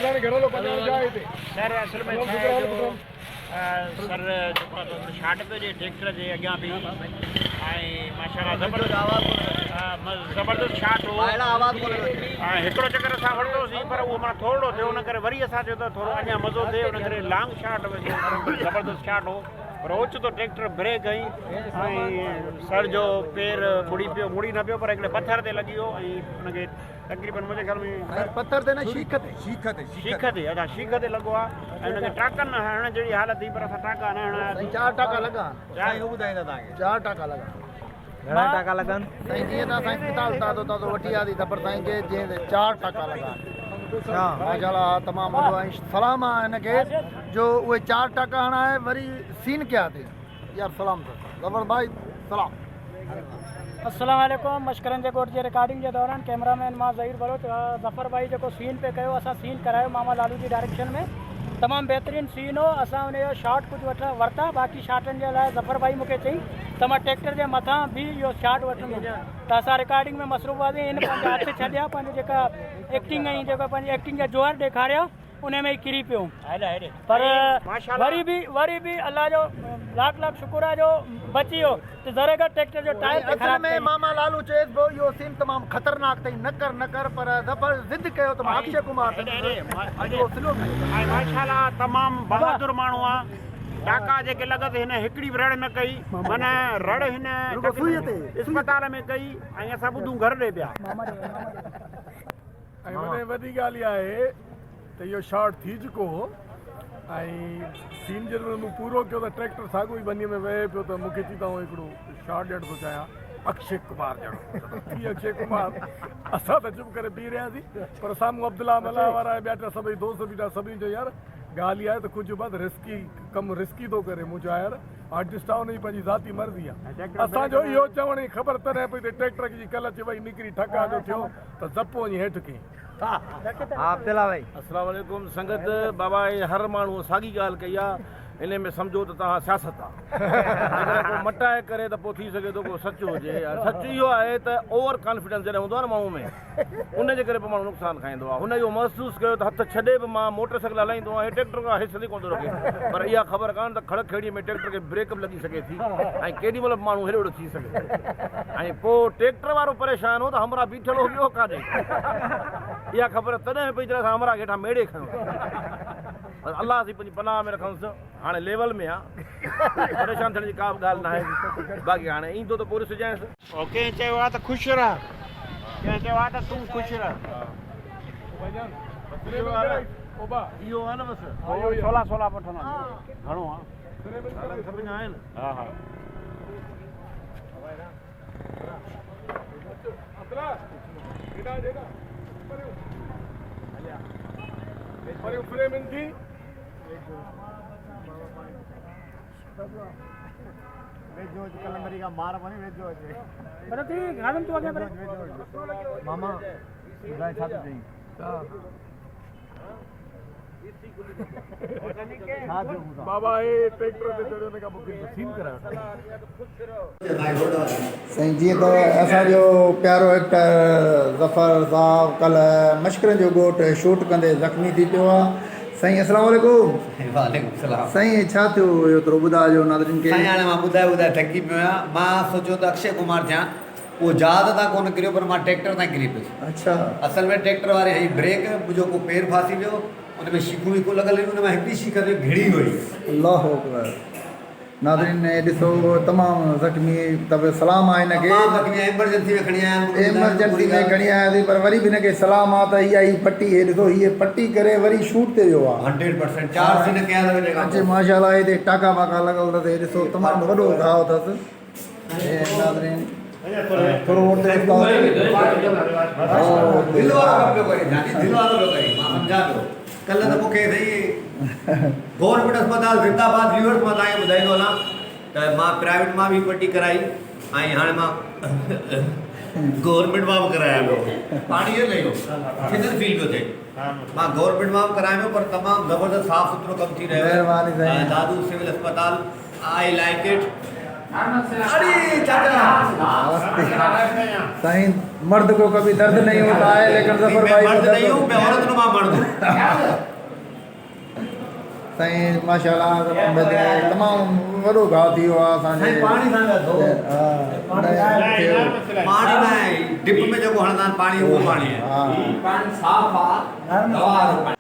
Sir असल में sir छाट पे जे ट्रैक्टर जे अॻियां बि ऐं माशाल्लाह ज़बरदस्त छाट हो ऐं हिकिड़ो चक्कर असां वरितोसीं पर उहो माना थोरो थियो उन करे वरी असां चयो त थोरो अञा मज़ो थिए उन करे लॉन्ग छाट ज़बरदस्त छाट हो पर ओचितो ट्रैक्टर ब्रेक कई ऐं सर जो पेर मुड़ी पियो मुड़ी न पियो पर हिकिड़े पथर ते लॻी वियो ऐं उनखे तक़रीबन मुंहिंजे ख्याल में पत्थर ते न शीख ते अच्छा शीख ते लॻो आहे ऐं हुनखे टाकनि न हणण जहिड़ी हालत थी पर असां टाका न हणाया 4 टाका लॻा साईं ॿुधाईंदा तव्हांखे 4 टाका लॻा घणा टाका लॻनि साईं जीअं तव्हां साईं किताब ताज़ो वठी आया थी पर साईं खे जीअं 4 टाका लॻा माशाल्लाह तमामु वॾो ऐं सलाम आहे हिनखे जो उहे 4 टाका हणाए वरी सीन कया अथई यार सलाम अथसि ज़बर भाई सलाम अस्सलाम वालेकुम मशकरन जे कोट जे रिकॉर्डिंग के दौरान कैमरामैन मां ज़हीर बलोच ज़फ़र भाई जो सीन पे कयो असां सीन करायो मामा लालू जी डायरेक्शन में तमामु बहितरीन सीन हो असां उनजो शॉट कुझु वरिता बाक़ी शॉटनि जे लाइ ज़फ़र भाई मूंखे चई त मां ट्रैक्टर जे मथां बि इहो शॉट वठंदुमि त असां रिकॉर्डिंग में मसरूफ़ हुआसीं हिन पंहिंजा हथ छॾिया पंहिंजी जेका एक्टिंग ऐं जेका पंहिंजी एक्टिंग जा जोहर ॾेखारिया उन में ई किरी पियो पर वरी बि अल्लाह जो लाख शुक्र आहे जो बची वियो त ज़रेगा ट्रैक्टर जो टायर असल में मामा लालू चए पियो इहो सीन तमामु ख़तरनाक अथई न कर पर ज़बर ज़िद कयो त अक्षय कुमार माशाल्लाह तमामु बहादुर माण्हू आहे टाका जेके लॻत हिन हिकिड़ी बि रड़ न कई माना रड़ हिन अस्पताल में कई ऐं असां ॿुधूं घर ॾे पिया ऐं वॾी ॻाल्हि इहा आहे त इहो शॉट थी चुको हो ऐं सीन जॾहिं मूं पूरो कयो त ट्रैक्टर साॻियो ई बनीअ में वेहे पियो त मूंखे चई त हिकिड़ो शॉट ॾियणु थो चाहियां अक्षय कुमार ॼणो थी अक्षय कुमार असां त चुप करे बीह रहियासीं पर साम्हूं अब्दुल्ला मला वारा ॿिया टा सभई दोस्त बीठा सभिनी चयो यार ॻाल्हि आहे त कुझु बाद रिस्की कमु रिस्की थो करे मूं चयो यार आर्टिस्ट आहे हुनजी पंहिंजी ज़ाती मर्ज़ी आहे असांजो इहो चवण जी ख़बर तॾहिं पई त ट्रैक्टर जी कल्ह अची वई निकिरी ठका जो थियो त ज़पो वञी हेठि कई अब्दुल्ला भाई अस्सलाम वालेकुम संगत बाबा हर माण्हू साॻी ॻाल्हि कई आहे इन में सम्झो त तव्हां सियासत आहे अगरि को मटाए करे त पोइ थी सघे थो को सच हुजे सच इहो आहे त ओवर कॉन्फिडेंस जॾहिं हूंदो आहे न माण्हू में उनजे करे पोइ माण्हू नुक़सानु खाईंदो आहे हुन इहो महसूसु कयो त हथु छॾे बि मां मोटर साइकिल हलाईंदो आहियां ट्रैक्टर खां हिस कोन थो रखे पर इहा ख़बर कान त खड़खेड़ीअ में ट्रैक्टर खे ब्रेक बि लॻी सघे थी ऐं केॾी महिल माण्हू हेॾो हेॾो थी सघे ऐं पोइ ट्रैक्टर वारो परेशान हो त हमरा बीठल हो ॿियो कान्हे इहा ख़बर तॾहिं पई जॾहिं असां हमरा हेठां मेड़े खयूं अलाह जी पंहिंजी पनाह में रखंसि हाणे लेवल में आहे परेशान थियण जी का बि ॻाल्हि न आहे बाक़ी हाणे ईंदो त पोइ ॾिसजांइसि कंहिं चयो आहे त ख़ुशि रह कंहिं चयो आहे त तूं ख़ुशि रह इहो आहे न बसि 16 वठंदा घणो आहे सभिनी आहिनि हा हा मामा बाबा ट्रैक्टर ते चढ़ियो हुन खां मूंखे सीन करायो साईं जीअं त असांजो प्यारो एक्टर ज़फ़र साहब कल्ह मशकरनि जो ॻोठु शूट कंदे ज़ख़्मी थी पियो आहे साईं अस्सलाम वालेकुम वालेकुम सलाम साईं छा थियो एतिरो ॿुधाइजो नाज़रीन खे साईं हाणे मां ॿुधाए थकी पियो आहियां मां सोचियो त अक्षय कुमार थियां उहो जहाज़ तां कोन किरियो पर मां ट्रैक्टर तां किरी पियुसि अच्छा असल में ट्रैक्टर वारे हई ब्रेक मुंहिंजो को पेर फासी वियो उन में शीखूं वीखूं लॻल हुयूं उन में हिकिड़ी शीख ते भिड़ी वई अल्लाह अकबर नाज़रीन ॾिसो तमामु ज़ख़्मी तब सलाम आहे हिनखे एमरजेंसी में खणी आया एमरजेंसी में खणी आयासीं पर वरी बि हिनखे सलाम आहे त इहा ई पटी हे ॾिसो हीअ पटी करे वरी शूट ते वियो आहे 100% 4 सीन कया अचे माशाल्लाह हिते टाका वाका लॻल अथसि ॾिसो तमामु वॾो घाव अथसि ऐं नाज़रीन थोरो दिल वारो करे मां सम्झा पियो कल्ह त मूंखे गवर्नमेंट अस्पताल जिंदाबाद व्यूअर्स मां तव्हांखे ॿुधाईंदो हलां त मां प्राइवेट मां बि पटी कराई ऐं हाणे मां गवर्नमेंट मां बि करायां पियो पाणी इहो लहियो किथर फील पियो थिए मां गवर्नमेंट मां बि करायां पियो पर तमामु ज़बरदस्त साफ़ सुथरो कमु थी रहियो आहे दादू सिविल अस्पताल आई लाइक इट अरे चाचा साईं मर्द को कभी दर्द नहीं होता है लेकिन जफर मैं भाई को मर्द दर्द नहीं हूँ, मैं औरत नुमा मर्द हूँ। साईं माशाल्लाह तमामु वॾो घाव थी वियो आहे असांजे पाणी सां गॾु पाणी न आहे, डिप में जेको हणंदा आहिनि पाणी उहो पाणी आहे। पाणी साफ़ आहे।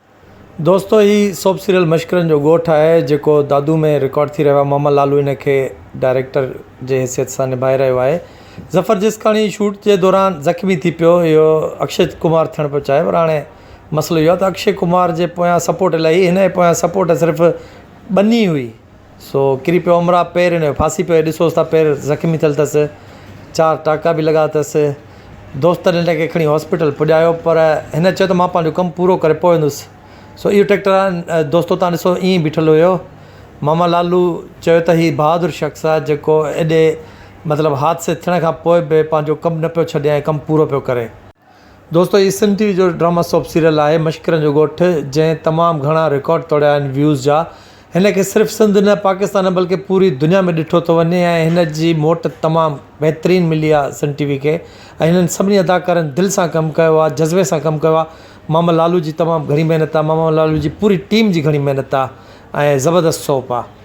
दोस्तों ही सोप सीरियल मशकरनि जो ॻोठु आहे जेको दादू में रिकॉर्ड थी रहियो आहे। मोहम्मद लालू इन खे डायरेक्टर जे हैसियत सां निभाए रहियो आहे। ज़फ़र जिसकाणी शूट जे दौरान ज़ख़्मी थी पियो, इहो अक्षय कुमार थियणु पियो चाहे, पर हाणे मसइलो इहो आहे त अक्षय कुमार जे पोयां सपोर्ट इलाही, हिन जे पोयां सपोर्ट सिर्फ़ु ॿनी हुई। सो किरी पियो उमरा, पेर हिन जो फासी पियो, ॾिसोसि था पेर ज़ख़्मी थियल अथसि, 4 टाका बि लॻा अथसि। दोस्तनि हिन खे खणी हॉस्पिटल पुॼायो, पर हिन चयो त मां पंहिंजो कमु पूरो करे पोइ वेंदुसि। सो इहो ट्रैक्टर आहे दोस्तो, तव्हां ॾिसो ईअं ई बीठल हुयो। मामा लालू चयो त हीउ बहादुर शख़्स आहे जेको एॾे मतिलबु हादसे थियण खां पोइ बि पंहिंजो कमु न पियो छॾे ऐं कमु पूरो पियो करे। दोस्तो हीउ सिंध टीवी जो ड्रामा सोप सीरियल आहे मशकरनि जो ॻोठु, जंहिं तमामु घणा रिकॉर्ड तोड़िया आहिनि व्यूज़ जा। हिन खे सिर्फ़ु सिंध न पाकिस्तान न बल्कि पूरी दुनिया में ॾिठो थो वञे ऐं हिन जी मोट तमामु बहितरीनु मिली आहे सिंध टीवी खे। ऐं हिननि सभिनी अदाकारनि दिलि सां कमु कयो आहे, जज़्बे सां कमु कयो आहे। मामा लालू जी तमामु घणी महिनत आहे, मामा लालू जी पूरी टीम जी घणी महिनत आहे ऐं ज़बरदस्त सोप आहे।